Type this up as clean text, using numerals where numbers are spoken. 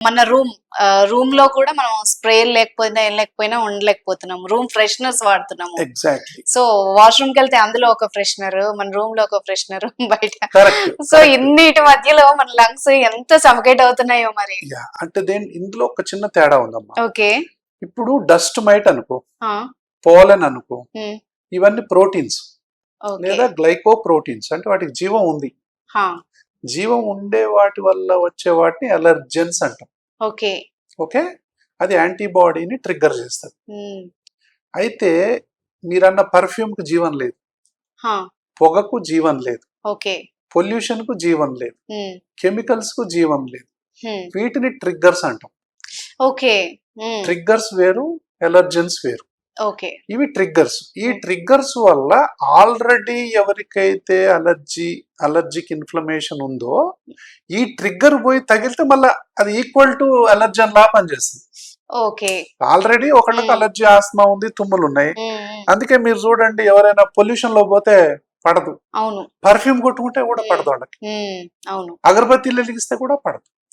మన రూమ్ లో కూడా మనం స్ప్రే లేకపోయినా ఏం లేకపోయినా ఉండలేకపోతున్నాము. రూమ్ ఫ్రెషనర్స్ వాడుతున్నాము. ఎగ్జాక్ట్లీ సో వాష్రూమ్ కి వెళ్తే అందులో ఒక ఫ్రెషనర్, మన రూమ్ లో ఒక ఫ్రెషనర్ బయట. కరెక్ట్. సో ఇన్నిటి మధ్యలో మన లంగ్స్ ఎంత సఫకేట్ అవుతున్నాయో మరి. అంటే ఇందులో ఒక చిన్న తేడా ఉందమ్మా. ఓకే. ఇప్పుడు డస్ట్ మైట్ అనుకో, పోలన్ అనుకో, ఇవన్నీ ప్రోటీన్స్ లేదా గ్లైకో ప్రోటీన్స్, అంటే వాటికి జీవం ఉంది. జీవం ఉండే వాటి వల్ల వచ్చే వాటిని అలర్జెన్స్ అంటాం. ఓకే. ఓకే, అది యాంటీబాడీని ట్రిగ్గర్ చేస్తుంది. అయితే మీరన్న పర్ఫ్యూమ్ కు జీవం లేదు, పొగకు జీవం లేదు, పొల్యూషన్ కు జీవం లేదు, కెమికల్స్ కు జీవం లేదు. వీటిని ట్రిగ్గర్స్ అంటాం. ఓకే. ట్రిగ్గర్స్ వేరు, ఎలర్జెన్స్ వేరు. ఓకే. ఇవి ట్రిగ్గర్స్. ఈ ట్రిగ్గర్స్ వల్ల ఆల్రెడీ ఎవరికైతే అలర్జిక్ ఇన్ఫ్లమేషన్ ఉందో, ఈ ట్రిగ్గర్ పోయి తగిలితే మళ్ళీ అది ఈక్వల్ టు అలర్జన్ లా పనిచేస్తుంది. ఓకే. ఆల్రెడీ ఒకళ్ళకి అలర్జీ, ఆస్మా ఉంది, తుమ్ములు ఉన్నాయి. అందుకే మీరు చూడండి, ఎవరైనా పొల్యూషన్ లో పోతే పడదు. అవును. పర్ఫ్యూమ్ కొట్టుకుంటే కూడా పడదు వాళ్ళకి. అవును. అగరబత్తీలు వెలిగిస్తే కూడా పడదు.